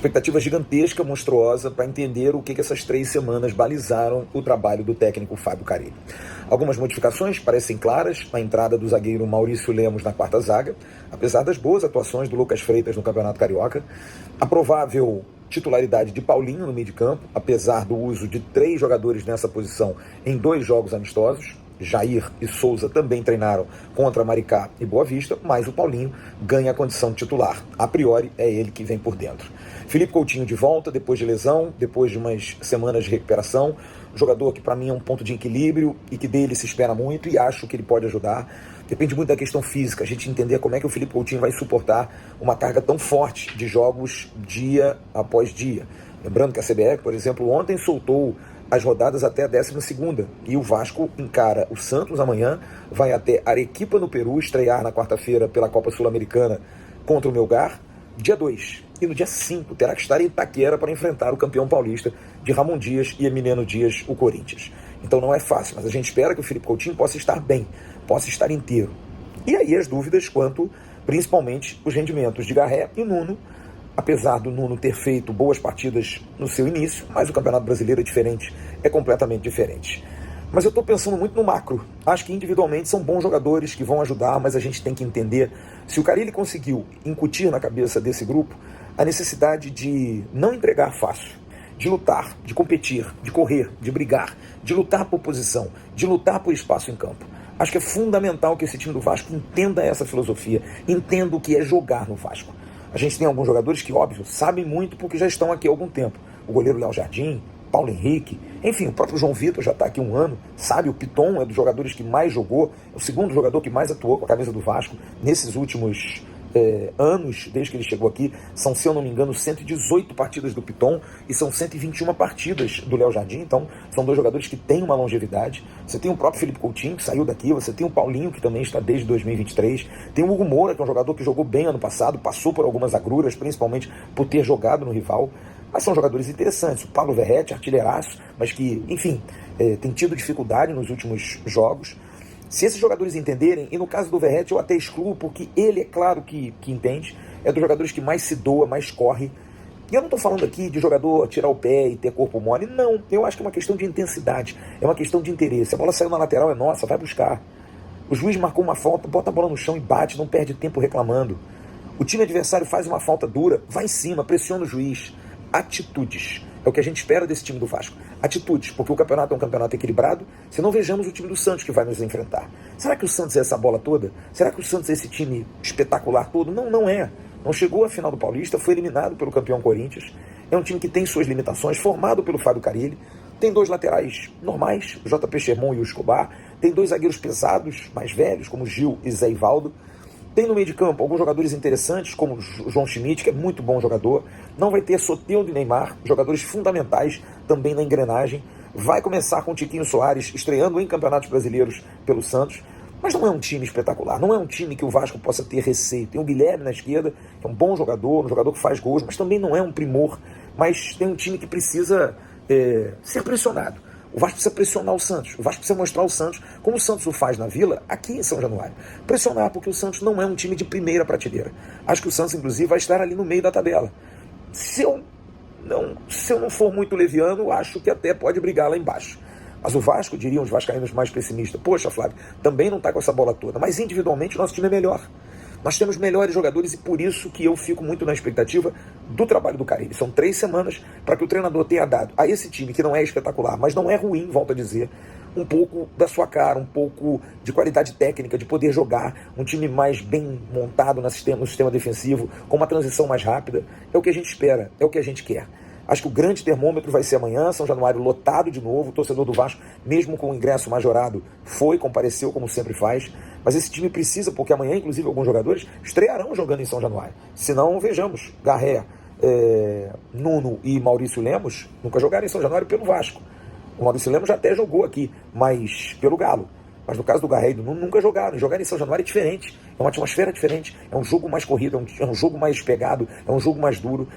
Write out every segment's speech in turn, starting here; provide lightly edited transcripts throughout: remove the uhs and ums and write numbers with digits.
expectativa gigantesca, monstruosa, para entender o que essas 3 semanas balizaram o trabalho do técnico Fábio Carille. Algumas modificações parecem claras, a entrada do zagueiro Maurício Lemos na quarta zaga, apesar das boas atuações do Lucas Freitas no Campeonato Carioca, a provável titularidade de Paulinho no meio de campo, apesar do uso de 3 jogadores nessa posição em 2 jogos amistosos. Jair e Souza também treinaram contra Maricá e Boa Vista, mas o Paulinho ganha a condição de titular. A priori, é ele que vem por dentro. Felipe Coutinho de volta, depois de lesão, depois de umas semanas de recuperação. Jogador que para mim é um ponto de equilíbrio e que dele se espera muito e acho que ele pode ajudar. Depende muito da questão física, a gente entender como é que o Felipe Coutinho vai suportar uma carga tão forte de jogos dia após dia. Lembrando que a CBF, por exemplo, ontem soltou as rodadas até a 12ª, e o Vasco encara o Santos amanhã, vai até Arequipa no Peru, estrear na quarta-feira pela Copa Sul-Americana contra o Melgar, dia 2, e no dia 5 terá que estar em Itaquera para enfrentar o campeão paulista de Ramon Dias e Emiliano Dias, o Corinthians. Então não é fácil, mas a gente espera que o Felipe Coutinho possa estar bem, possa estar inteiro. E aí as dúvidas quanto, principalmente, os rendimentos de Garré e Nuno, apesar do Nuno ter feito boas partidas no seu início, mas o Campeonato Brasileiro é diferente, é completamente diferente. Mas eu estou pensando muito no macro. Acho que individualmente são bons jogadores que vão ajudar, mas a gente tem que entender se o Carille conseguiu incutir na cabeça desse grupo a necessidade de não entregar fácil, de lutar, de competir, de correr, de brigar, de lutar por posição, de lutar por espaço em campo. Acho que é fundamental que esse time do Vasco entenda essa filosofia, entenda o que é jogar no Vasco. A gente tem alguns jogadores que, óbvio, sabem muito porque já estão aqui há algum tempo. O goleiro Léo Jardim, Paulo Henrique, enfim, o próprio João Vitor já está aqui há um ano, sabe? O Piton é dos jogadores que mais jogou, é o segundo jogador que mais atuou com a camisa do Vasco nesses últimos anos, desde que ele chegou aqui. São, se eu não me engano, 118 partidas do Piton e são 121 partidas do Léo Jardim. Então, são 2 jogadores que têm uma longevidade. Você tem o próprio Felipe Coutinho, que saiu daqui, você tem o Paulinho, que também está desde 2023, tem o Hugo Moura, que é um jogador que jogou bem ano passado, passou por algumas agruras, principalmente por ter jogado no rival. Mas são jogadores interessantes. O Paulo Verrete, artilheiraço, mas que, enfim, tem tido dificuldade nos últimos jogos. Se esses jogadores entenderem, e no caso do Verrete eu até excluo, porque ele é claro que entende, é dos jogadores que mais se doa, mais corre. E eu não estou falando aqui de jogador tirar o pé e ter corpo mole, não. Eu acho que é uma questão de intensidade, é uma questão de interesse. A bola saiu na lateral, é nossa, vai buscar. O juiz marcou uma falta, bota a bola no chão e bate, não perde tempo reclamando. O time adversário faz uma falta dura, vai em cima, pressiona o juiz. Atitudes. É o que a gente espera desse time do Vasco. Atitudes, porque o campeonato é um campeonato equilibrado. Se não, vejamos o time do Santos que vai nos enfrentar. Será que o Santos é essa bola toda? Será que o Santos é esse time espetacular todo? Não, não é. Não chegou à final do Paulista, foi eliminado pelo campeão Corinthians. É um time que tem suas limitações, formado pelo Fábio Carille. Tem 2 laterais normais, o JP Sherman e o Escobar. Tem 2 zagueiros pesados, mais velhos, como Gil e Zé Ivaldo. Tem no meio de campo alguns jogadores interessantes, como o João Schmidt, que é muito bom jogador. Não vai ter Soteldo e Neymar, jogadores fundamentais também na engrenagem. Vai começar com o Tiquinho Soares, estreando em campeonatos brasileiros pelo Santos. Mas não é um time espetacular, não é um time que o Vasco possa ter receio. Tem o Guilherme na esquerda, que é um bom jogador, um jogador que faz gols, mas também não é um primor. Mas tem um time que precisa ser pressionado. O Vasco precisa pressionar o Santos. O Vasco precisa mostrar ao Santos, como o Santos o faz na Vila, aqui em São Januário. Pressionar, porque o Santos não é um time de primeira prateleira. Acho que o Santos, inclusive, vai estar ali no meio da tabela. Se eu não for muito leviano, acho que até pode brigar lá embaixo. Mas o Vasco, diriam os vascaínos mais pessimistas, poxa, Flávio, também não está com essa bola toda. Mas individualmente o nosso time é melhor. Nós temos melhores jogadores e por isso que eu fico muito na expectativa do trabalho do Carille. São 3 semanas para que o treinador tenha dado a esse time, que não é espetacular, mas não é ruim, volto a dizer, um pouco da sua cara, um pouco de qualidade técnica, de poder jogar, um time mais bem montado no sistema defensivo, com uma transição mais rápida. É o que a gente espera, é o que a gente quer. Acho que o grande termômetro vai ser amanhã, São Januário lotado de novo, o torcedor do Vasco, mesmo com o ingresso majorado, compareceu como sempre faz, mas esse time precisa, porque amanhã, inclusive, alguns jogadores estrearão jogando em São Januário. Se não, vejamos, Garré, Nuno e Maurício Lemos nunca jogaram em São Januário pelo Vasco. O Maurício Lemos já até jogou aqui, mas pelo Galo. Mas no caso do Garré e do Nuno, nunca jogaram. Jogar em São Januário é diferente, é uma atmosfera diferente, é um jogo mais corrido, é um jogo mais pegado, é um jogo mais duro.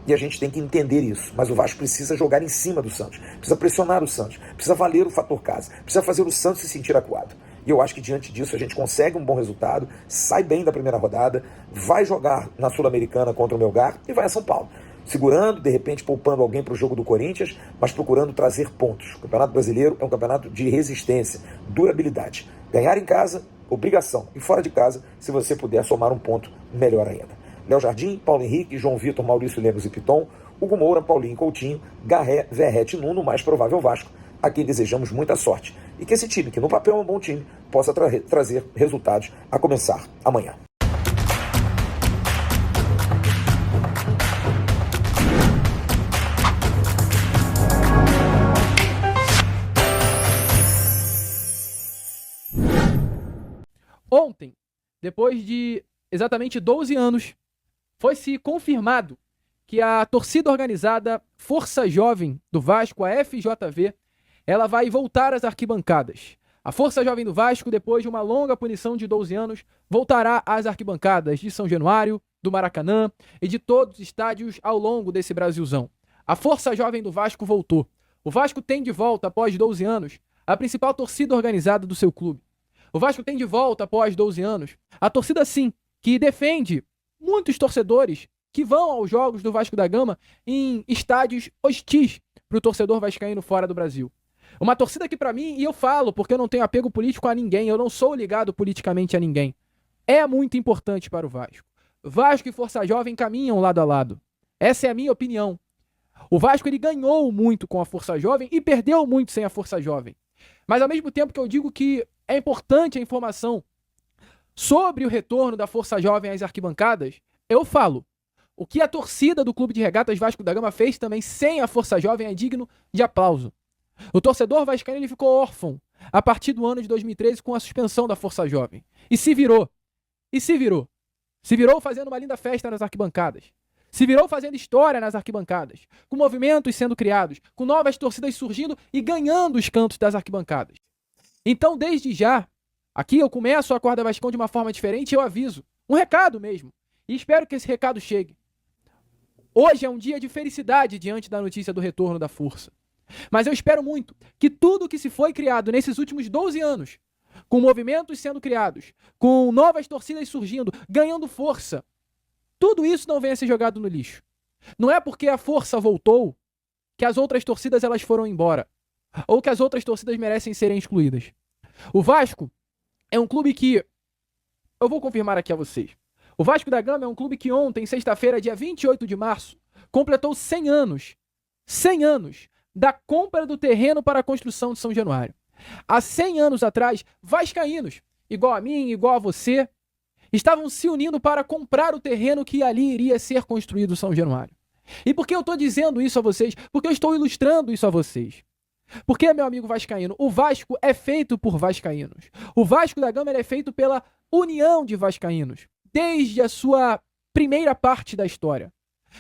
E a gente tem que entender isso. Mas o Vasco precisa jogar em cima do Santos. Precisa pressionar o Santos. Precisa valer o fator casa. Precisa fazer o Santos se sentir acuado. E eu acho que diante disso a gente consegue um bom resultado, sai bem da primeira rodada, vai jogar na Sul-Americana contra o Melgar e vai a São Paulo. segurando, de repente poupando alguém para o jogo do Corinthians, mas procurando trazer pontos. O Campeonato Brasileiro é um campeonato de resistência, durabilidade. Ganhar em casa, obrigação. E fora de casa, se você puder somar um ponto, melhor ainda. Léo Jardim, Paulo Henrique, João Vitor, Maurício Lemos e Piton, Hugo Moura, Paulinho Coutinho, Garré, Verrete e Nuno, o mais provável Vasco. A quem desejamos muita sorte. E que esse time, que no papel é um bom time, possa trazer resultados a começar amanhã. Ontem, depois de exatamente 12 anos, foi-se confirmado que a torcida organizada Força Jovem do Vasco, a FJV, ela vai voltar às arquibancadas. A Força Jovem do Vasco, depois de uma longa punição de 12 anos, voltará às arquibancadas de São Januário, do Maracanã e de todos os estádios ao longo desse Brasilzão. A Força Jovem do Vasco voltou. O Vasco tem de volta, após 12 anos, a principal torcida organizada do seu clube. O Vasco tem de volta, após 12 anos, a torcida sim, que defende muitos torcedores que vão aos jogos do Vasco da Gama em estádios hostis para o torcedor vascaíno fora do Brasil. Uma torcida que, para mim, e eu falo porque eu não tenho apego político a ninguém, eu não sou ligado politicamente a ninguém, é muito importante para o Vasco. Vasco e Força Jovem caminham lado a lado. Essa é a minha opinião. O Vasco ele ganhou muito com a Força Jovem e perdeu muito sem a Força Jovem. Mas ao mesmo tempo que eu digo que é importante a informação sobre o retorno da Força Jovem às arquibancadas, eu falo. O que a torcida do Clube de Regatas Vasco da Gama fez também sem a Força Jovem é digno de aplauso. O torcedor vascaíno ele ficou órfão a partir do ano de 2013 com a suspensão da Força Jovem. E se virou. E se virou. Se virou fazendo uma linda festa nas arquibancadas. Se virou fazendo história nas arquibancadas. Com movimentos sendo criados. Com novas torcidas surgindo e ganhando os cantos das arquibancadas. Então, desde já, aqui eu começo a Acorda Vascão de uma forma diferente e eu aviso. Um recado mesmo. E espero que esse recado chegue. Hoje é um dia de felicidade diante da notícia do retorno da força. Mas eu espero muito que tudo que se foi criado nesses últimos 12 anos, com movimentos sendo criados, com novas torcidas surgindo, ganhando força, tudo isso não venha ser jogado no lixo. Não é porque a força voltou que as outras torcidas elas foram embora, ou que as outras torcidas merecem serem excluídas. O Vasco é um clube que, eu vou confirmar aqui a vocês, o Vasco da Gama é um clube que ontem, sexta-feira, dia 28 de março, completou 100 anos da compra do terreno para a construção de São Januário. Há 100 anos atrás, vascaínos, igual a mim, igual a você, estavam se unindo para comprar o terreno que ali iria ser construído São Januário. E por que eu estou dizendo isso a vocês? Porque eu estou ilustrando isso a vocês. Porque, meu amigo vascaíno, o Vasco é feito por vascaínos. O Vasco da Gama é feito pela união de vascaínos, desde a sua primeira parte da história.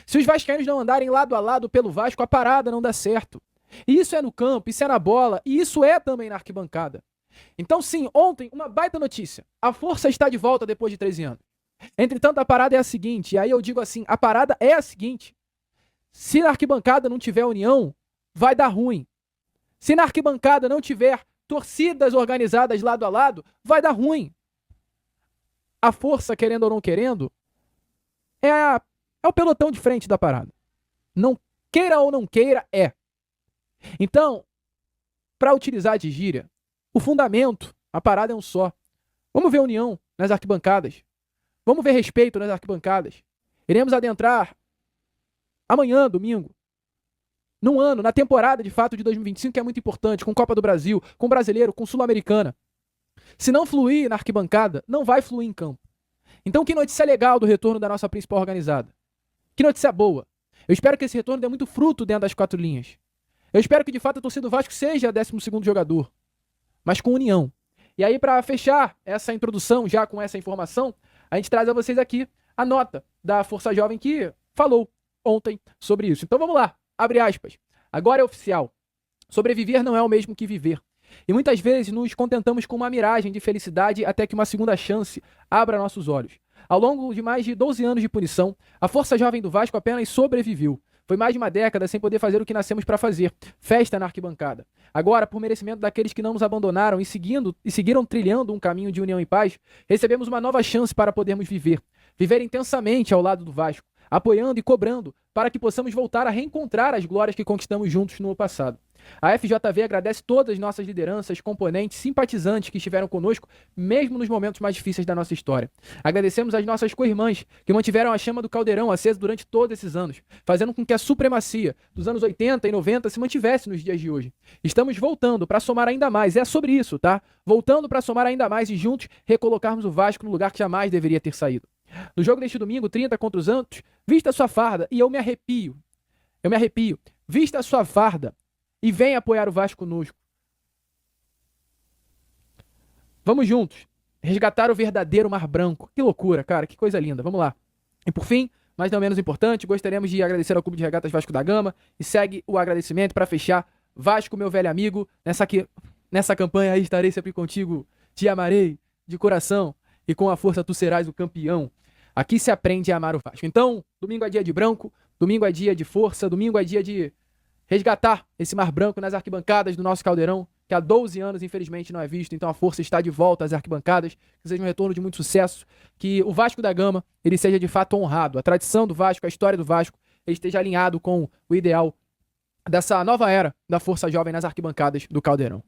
Se os vascaínos não andarem lado a lado pelo Vasco, a parada não dá certo. E isso é no campo, isso é na bola, e isso é também na arquibancada. Então sim, ontem, uma baita notícia. A força está de volta depois de 13 anos. Entretanto, a parada é a seguinte, e aí eu digo assim, a parada é a seguinte. Se na arquibancada não tiver união, vai dar ruim. Se na arquibancada não tiver torcidas organizadas lado a lado, vai dar ruim. A força, querendo ou não querendo, é o pelotão de frente da parada. Não queira ou não queira, é. Então, para utilizar de gíria, o fundamento, a parada é um só. Vamos ver união nas arquibancadas. Vamos ver respeito nas arquibancadas. Iremos adentrar amanhã, domingo, num ano, na temporada de fato de 2025, que é muito importante, com Copa do Brasil, com Brasileiro, com Sul-Americana. Se não fluir na arquibancada, não vai fluir em campo. Então, que notícia legal do retorno da nossa principal organizada. Que notícia boa. Eu espero que esse retorno dê muito fruto dentro das 4 linhas. Eu espero que, de fato, a torcida do Vasco seja 12º jogador, mas com união. E aí, para fechar essa introdução, já com essa informação, a gente traz a vocês aqui a nota da Força Jovem que falou ontem sobre isso. Então, vamos lá. Abre aspas. Agora é oficial. Sobreviver não é o mesmo que viver. E muitas vezes nos contentamos com uma miragem de felicidade até que uma segunda chance abra nossos olhos. Ao longo de mais de 12 anos de punição, a Força Jovem do Vasco apenas sobreviveu. Foi mais de uma década sem poder fazer o que nascemos para fazer, festa na arquibancada. Agora, por merecimento daqueles que não nos abandonaram e seguiram trilhando um caminho de união e paz, recebemos uma nova chance para podermos viver. Viver intensamente ao lado do Vasco. apoiando e cobrando para que possamos voltar a reencontrar as glórias que conquistamos juntos no passado. A FJV agradece todas as nossas lideranças, componentes, simpatizantes que estiveram conosco, mesmo nos momentos mais difíceis da nossa história. Agradecemos as nossas co-irmãs, que mantiveram a chama do caldeirão acesa durante todos esses anos, fazendo com que a supremacia dos anos 80 e 90 se mantivesse nos dias de hoje. Estamos voltando para somar ainda mais, é sobre isso, tá? Voltando para somar ainda mais e juntos recolocarmos o Vasco no lugar que jamais deveria ter saído. No jogo deste domingo, 30 contra os Santos, vista a sua farda e eu me arrepio. Vista a sua farda e vem apoiar o Vasco conosco. Vamos juntos resgatar o verdadeiro Mar Branco. Que loucura, cara, que coisa linda. Vamos lá. E por fim, mas não menos importante, gostaríamos de agradecer ao Clube de Regatas Vasco da Gama e segue o agradecimento para fechar. Vasco, meu velho amigo, nessa campanha aí estarei sempre contigo, te amarei de coração e com a força tu serás o campeão. Aqui se aprende a amar o Vasco. Então, domingo é dia de branco, domingo é dia de força, domingo é dia de resgatar esse Mar Branco nas arquibancadas do nosso Caldeirão, que há 12 anos, infelizmente, não é visto. Então a força está de volta às arquibancadas, que seja um retorno de muito sucesso, que o Vasco da Gama ele seja de fato honrado. A tradição do Vasco, a história do Vasco, ele esteja alinhado com o ideal dessa nova era da força jovem nas arquibancadas do Caldeirão.